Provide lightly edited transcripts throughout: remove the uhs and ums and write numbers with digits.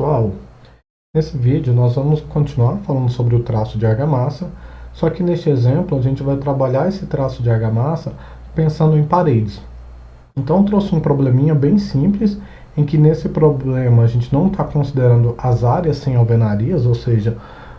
pessoal, nesse vídeo nós vamos continuar falando sobre o traço de argamassa, só que neste exemplo a gente vai trabalhar esse traço de argamassa pensando em paredes. Então eu trouxe um probleminha bem simples, em que nesse problema a gente não está considerando as áreas sem alvenarias, ou seja,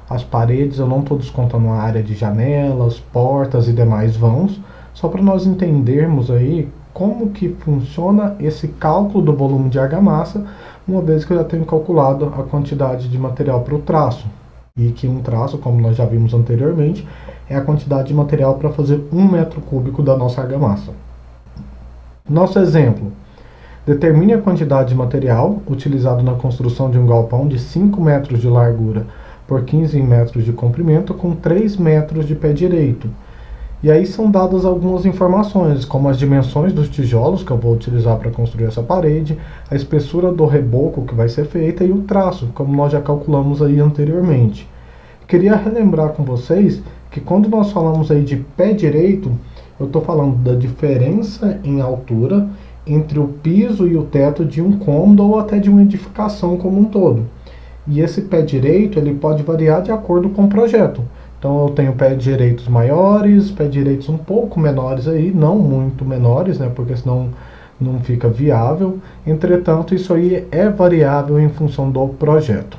as paredes eu não estou descontando a área de janelas, portas e demais vãos, só para nós entendermos aí como que funciona esse cálculo do volume de argamassa, uma vez que eu já tenho calculado a quantidade de material para o traço. E que um traço, como nós já vimos anteriormente, é a quantidade de material para fazer 1 metro cúbico da nossa argamassa. Nosso exemplo: determine a quantidade de material utilizado na construção de um galpão de 5 metros de largura por 15 metros de comprimento com 3 metros de pé direito. E aí são dadas algumas informações, como as dimensões dos tijolos que eu vou utilizar para construir essa parede, a espessura do reboco que vai ser feita e o traço, como nós já calculamos aí anteriormente. Queria relembrar com vocês que quando nós falamos aí de pé direito, eu estou falando da diferença em altura entre o piso e o teto de um cômodo ou até de uma edificação como um todo. E esse pé direito ele pode variar de acordo com o projeto. Então eu tenho pé direitos maiores, pé direitos um pouco menores aí, não muito menores, né, porque senão não fica viável. Entretanto, isso aí é variável em função do projeto.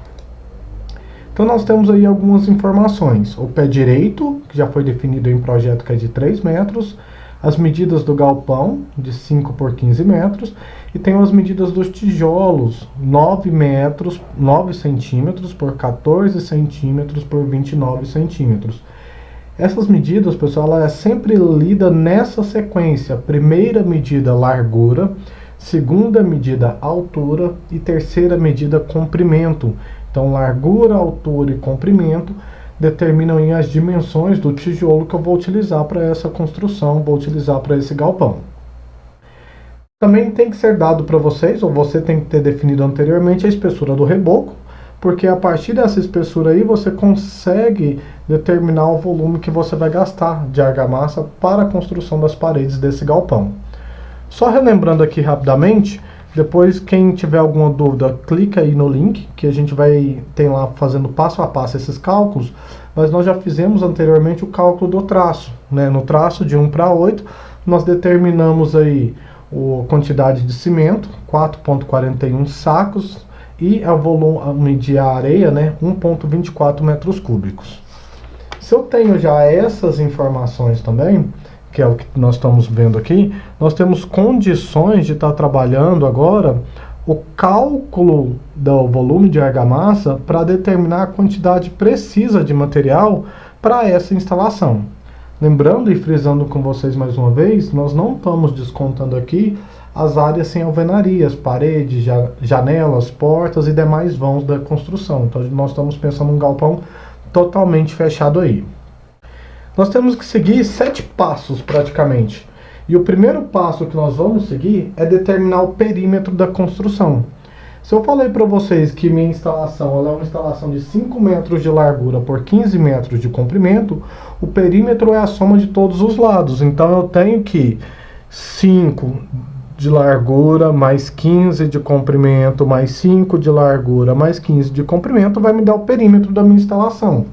Então nós temos aí algumas informações. O pé direito, que já foi definido em projeto, que é de 3 metros. As medidas do galpão, de 5 por 15 metros. E tem as medidas dos tijolos, 9 centímetros por 14 centímetros por 29 centímetros. Essas medidas, pessoal, ela é sempre lida nessa sequência. Primeira medida, largura. Segunda medida, altura. E terceira medida, comprimento. Então, largura, altura e comprimento determinam as dimensões do tijolo que eu vou utilizar para essa construção, vou utilizar para esse galpão. Também tem que ser dado para vocês, ou você tem que ter definido anteriormente, a espessura do reboco, porque a partir dessa espessura aí você consegue determinar o volume que você vai gastar de argamassa para a construção das paredes desse galpão. Só relembrando aqui rapidamente, depois quem tiver alguma dúvida, clica aí no link, que a gente tem lá fazendo passo a passo esses cálculos, mas nós já fizemos anteriormente o cálculo do traço, né? No traço de 1 para 8, nós determinamos aí a quantidade de cimento, 4,41 sacos, e o volume de areia, né? 1,24 metros cúbicos. Se eu tenho já essas informações também, que é o que nós estamos vendo aqui, nós temos condições de estar trabalhando agora o cálculo do volume de argamassa para determinar a quantidade precisa de material para essa instalação. Lembrando e frisando com vocês mais uma vez, nós não estamos descontando aqui as áreas sem alvenarias, paredes, janelas, portas e demais vãos da construção. Então nós estamos pensando num galpão totalmente fechado aí. Nós temos que seguir 7 passos praticamente. E o primeiro passo que nós vamos seguir é determinar o perímetro da construção. Se eu falei para vocês que minha instalação ela é uma instalação de 5 metros de largura por 15 metros de comprimento, o perímetro é a soma de todos os lados. Então eu tenho que 5 de largura mais 15 de comprimento mais 5 de largura mais 15 de comprimento vai me dar o perímetro da minha instalação.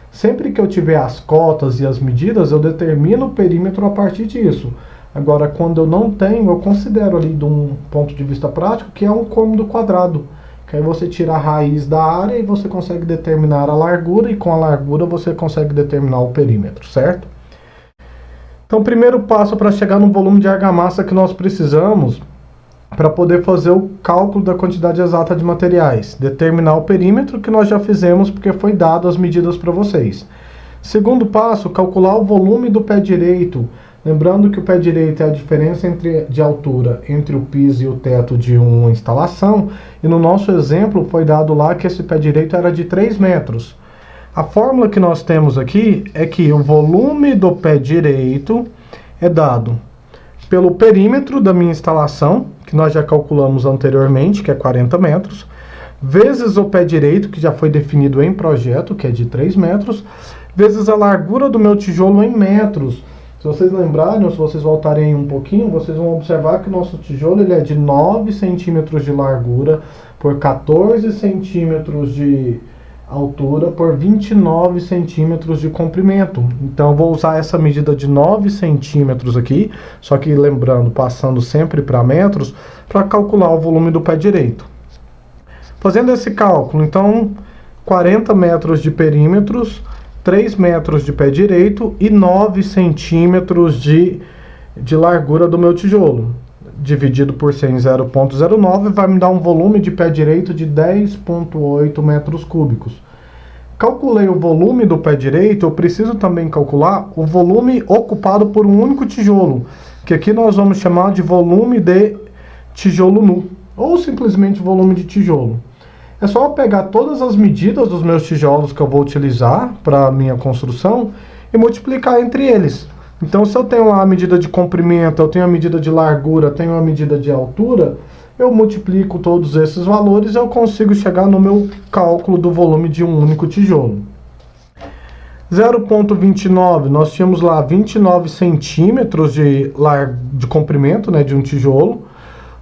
Sempre que eu tiver as cotas e as medidas, eu determino o perímetro a partir disso. Agora, quando eu não tenho, eu considero ali de um ponto de vista prático que é um cômodo quadrado. Que aí você tira a raiz da área e você consegue determinar a largura, e com a largura você consegue determinar o perímetro, certo? Então, o primeiro passo para chegar no volume de argamassa que nós precisamos para poder fazer o cálculo da quantidade exata de materiais. Determinar o perímetro, que nós já fizemos porque foi dado as medidas para vocês. Segundo passo, calcular o volume do pé direito. Lembrando que o pé direito é a diferença de altura entre o piso e o teto de uma instalação. E no nosso exemplo foi dado lá que esse pé direito era de 3 metros. A fórmula que nós temos aqui é que o volume do pé direito é dado pelo perímetro da minha instalação, que nós já calculamos anteriormente, que é 40 metros, vezes o pé direito, que já foi definido em projeto, que é de 3 metros, vezes a largura do meu tijolo em metros. Se vocês lembrarem, ou se vocês voltarem um pouquinho, vocês vão observar que o nosso tijolo ele é de 9 centímetros de largura por 14 centímetros de altura por 29 centímetros de comprimento. Então eu vou usar essa medida de 9 centímetros aqui, só que lembrando, passando sempre para metros, para calcular o volume do pé direito. Fazendo esse cálculo, então 40 metros de perímetros, 3 metros de pé direito e 9 centímetros de largura do meu tijolo. Dividido por 100, 0,09, vai me dar um volume de pé direito de 10,8 metros cúbicos. Calculei o volume do pé direito, eu preciso também calcular o volume ocupado por um único tijolo, que aqui nós vamos chamar de volume de tijolo nu, ou simplesmente volume de tijolo. É só eu pegar todas as medidas dos meus tijolos que eu vou utilizar para a minha construção e multiplicar entre eles. Então, se eu tenho lá a medida de comprimento, eu tenho a medida de largura, tenho a medida de altura, eu multiplico todos esses valores e eu consigo chegar no meu cálculo do volume de um único tijolo. 0,29, nós tínhamos lá 29 centímetros de comprimento, né, de um tijolo.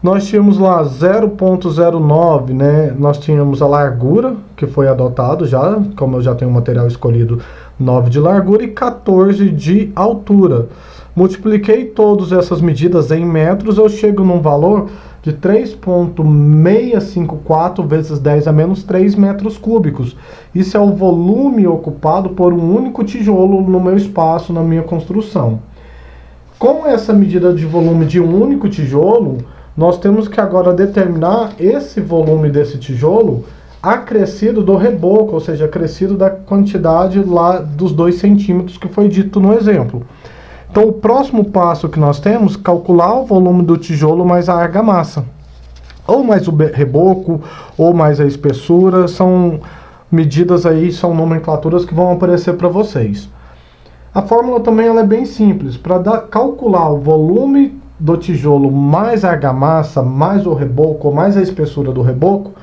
Nós tínhamos lá 0,09, né, nós tínhamos a largura, que foi adotado já, como eu já tenho o material escolhido, 9 de largura e 14 de altura. Multipliquei todas essas medidas em metros, eu chego num valor de 3,654 vezes 10 a menos 3 metros cúbicos. Isso é o volume ocupado por um único tijolo no meu espaço, na minha construção. Com essa medida de volume de um único tijolo, nós temos que agora determinar esse volume desse tijolo acrescido do reboco, ou seja, acrescido da quantidade lá dos 2 centímetros que foi dito no exemplo. Então, o próximo passo que nós temos é calcular o volume do tijolo mais a argamassa. Ou mais o reboco, ou mais a espessura, são medidas aí, são nomenclaturas que vão aparecer para vocês. A fórmula também ela é bem simples. Para calcular o volume do tijolo mais a argamassa, mais o reboco, ou mais a espessura do reboco,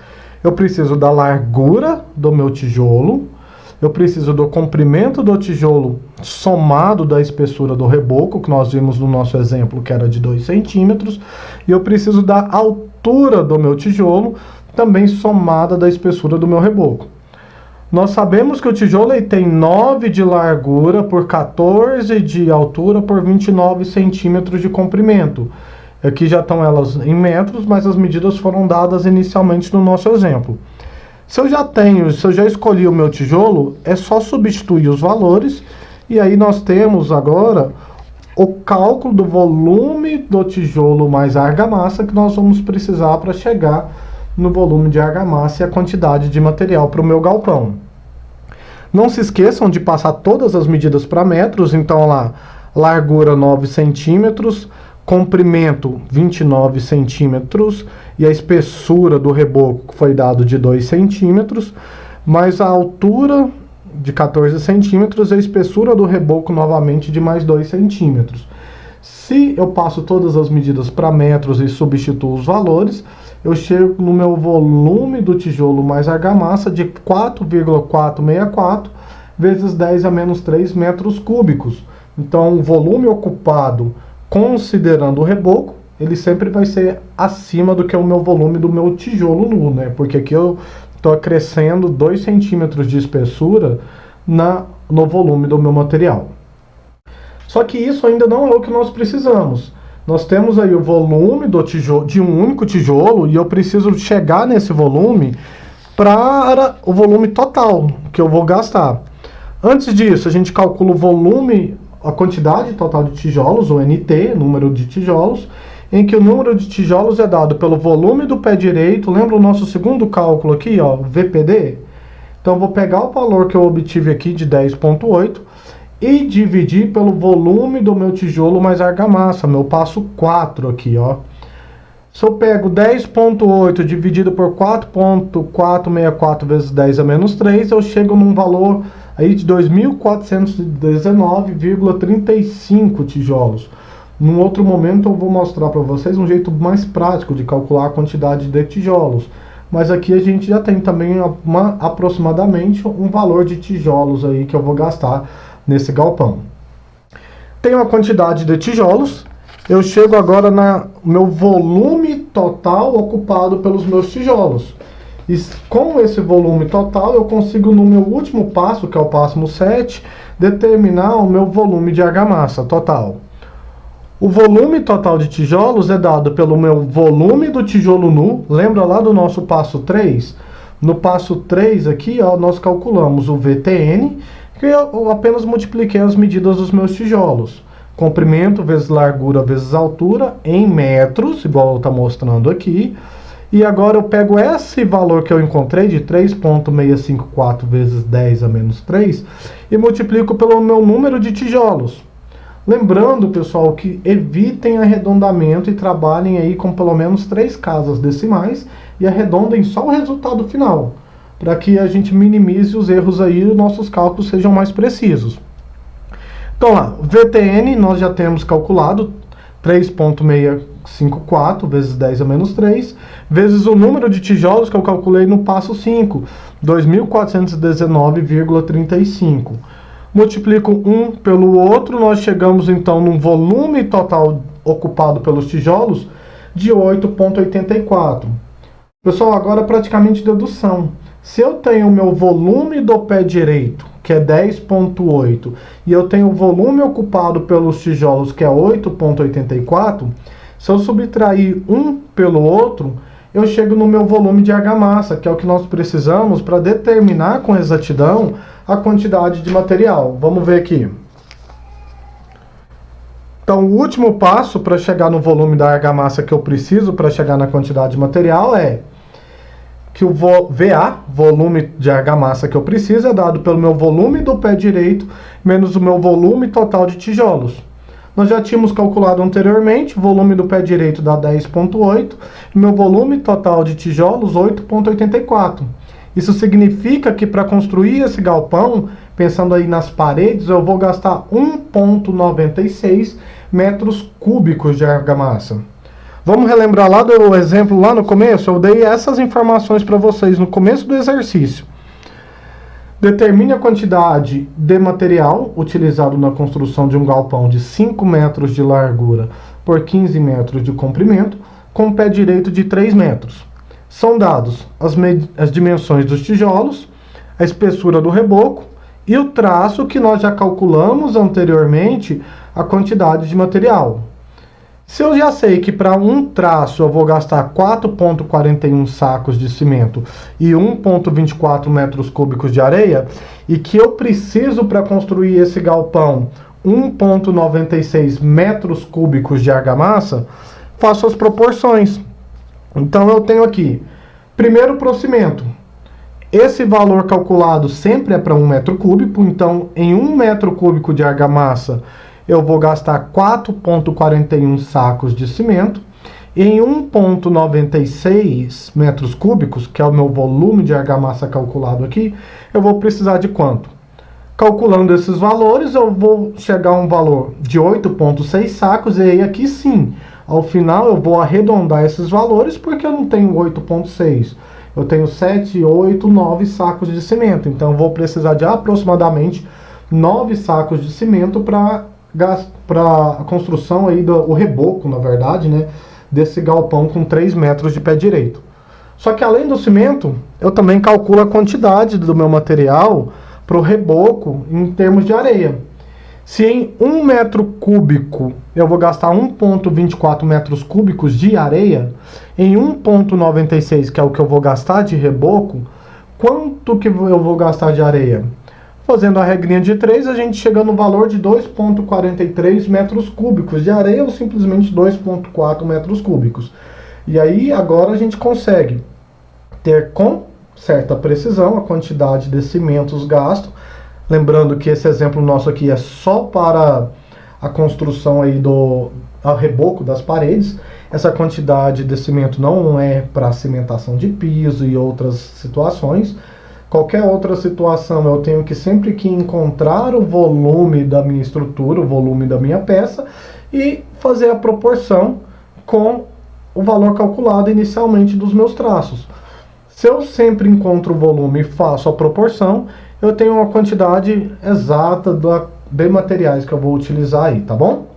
eu preciso da largura do meu tijolo, eu preciso do comprimento do tijolo somado da espessura do reboco, que nós vimos no nosso exemplo que era de 2 centímetros, e eu preciso da altura do meu tijolo, também somada da espessura do meu reboco. Nós sabemos que o tijolo ele tem 9 de largura por 14 de altura por 29 centímetros de comprimento. Aqui já estão elas em metros, mas as medidas foram dadas inicialmente no nosso exemplo. Se eu já escolhi o meu tijolo, é só substituir os valores e aí nós temos agora o cálculo do volume do tijolo mais a argamassa que nós vamos precisar para chegar no volume de argamassa e a quantidade de material para o meu galpão. Não se esqueçam de passar todas as medidas para metros, então lá, largura 9 centímetros, comprimento 29 centímetros e a espessura do reboco que foi dado de 2 centímetros, mais a altura de 14 centímetros e a espessura do reboco novamente de mais 2 centímetros. Se eu passo todas as medidas para metros e substituo os valores, eu chego no meu volume do tijolo mais argamassa de 4,464 vezes 10 a menos 3 metros cúbicos. Então, o volume ocupado considerando o reboco, ele sempre vai ser acima do que o meu volume do meu tijolo nu, né? Porque aqui eu estou acrescendo 2 centímetros de espessura no volume do meu material. Só que isso ainda não é o que nós precisamos. Nós temos aí o volume do tijolo, de um único tijolo e eu preciso chegar nesse volume para o volume total que eu vou gastar. Antes disso, a gente calcula o volume, a quantidade total de tijolos, o NT, número de tijolos, em que o número de tijolos é dado pelo volume do pé direito. Lembra o nosso segundo cálculo aqui, ó, VPD? Então, eu vou pegar o valor que eu obtive aqui de 10,8 e dividir pelo volume do meu tijolo mais argamassa, meu passo 4 aqui, ó. Se eu pego 10,8 dividido por 4,464 vezes 10 a menos 3, eu chego num valor aí de 2.419,35 tijolos. Num outro momento eu vou mostrar para vocês um jeito mais prático de calcular a quantidade de tijolos. Mas aqui a gente já tem também aproximadamente um valor de tijolos aí que eu vou gastar nesse galpão. Tenho a quantidade de tijolos eu chego agora no meu volume total ocupado pelos meus tijolos. E com esse volume total, eu consigo, no meu último passo, que é o passo 7, determinar o meu volume de argamassa total. O volume total de tijolos é dado pelo meu volume do tijolo nu. Lembra lá do nosso passo 3? No passo 3 aqui, ó, nós calculamos o VTN, que eu apenas multipliquei as medidas dos meus tijolos. Comprimento vezes largura vezes altura em metros, igual está mostrando aqui. E agora eu pego esse valor que eu encontrei de 3,654 vezes 10 a menos 3 e multiplico pelo meu número de tijolos. Lembrando, pessoal, que evitem arredondamento e trabalhem aí com pelo menos 3 casas decimais e arredondem só o resultado final, para que a gente minimize os erros aí e os nossos cálculos sejam mais precisos. Então lá, VTN nós já temos calculado 3,654 vezes 10 a menos 3, vezes o número de tijolos que eu calculei no passo 5, 2.419,35. Multiplico um pelo outro, nós chegamos então num volume total ocupado pelos tijolos de 8,84. Pessoal, agora praticamente dedução. Se eu tenho o meu volume do pé direito, que é 10,8, e eu tenho o volume ocupado pelos tijolos, que é 8,84, se eu subtrair um pelo outro, eu chego no meu volume de argamassa, que é o que nós precisamos para determinar com exatidão a quantidade de material. Vamos ver aqui. Então, o último passo para chegar no volume da argamassa que eu preciso para chegar na quantidade de material é que o VA, volume de argamassa que eu preciso, é dado pelo meu volume do pé direito menos o meu volume total de tijolos. Nós já tínhamos calculado anteriormente, o volume do pé direito dá 10,8 e meu volume total de tijolos 8,84. Isso significa que para construir esse galpão, pensando aí nas paredes, eu vou gastar 1,96 metros cúbicos de argamassa. Vamos relembrar lá do exemplo lá no começo? Eu dei essas informações para vocês no começo do exercício. Determine a quantidade de material utilizado na construção de um galpão de 5 metros de largura por 15 metros de comprimento, com pé direito de 3 metros. São dados as dimensões dos tijolos, a espessura do reboco e o traço que nós já calculamos anteriormente a quantidade de material. Se eu já sei que para um traço eu vou gastar 4,41 sacos de cimento e 1,24 metros cúbicos de areia, e que eu preciso para construir esse galpão 1,96 metros cúbicos de argamassa, faço as proporções. Então eu tenho aqui, primeiro procedimento, esse valor calculado sempre é para 1 metro cúbico, então em 1 metro cúbico de argamassa eu vou gastar 4,41 sacos de cimento. Em 1,96 metros cúbicos, que é o meu volume de argamassa calculado aqui, eu vou precisar de quanto? Calculando esses valores, eu vou chegar a um valor de 8,6 sacos, e aí aqui sim, ao final eu vou arredondar esses valores, porque eu não tenho 8,6, eu tenho 7, 8, 9 sacos de cimento, então eu vou precisar de aproximadamente 9 sacos de cimento para a construção aí o reboco, na verdade, né, desse galpão com 3 metros de pé direito. Só que além do cimento, eu também calculo a quantidade do meu material para o reboco em termos de areia. Se em 1 metro cúbico eu vou gastar 1,24 metros cúbicos de areia, em 1,96, que é o que eu vou gastar de reboco, quanto que eu vou gastar de areia? Fazendo a regrinha de 3, a gente chega no valor de 2,43 metros cúbicos de areia, ou simplesmente 2,4 metros cúbicos. E aí, agora a gente consegue ter com certa precisão a quantidade de cimentos gastos. Lembrando que esse exemplo nosso aqui é só para a construção aí do reboco das paredes. Essa quantidade de cimento não é para cimentação de piso e outras situações. Qualquer outra situação, eu tenho que sempre que encontrar o volume da minha estrutura, o volume da minha peça, e fazer a proporção com o valor calculado inicialmente dos meus traços. Se eu sempre encontro o volume e faço a proporção, eu tenho uma quantidade exata de materiais que eu vou utilizar aí, tá bom?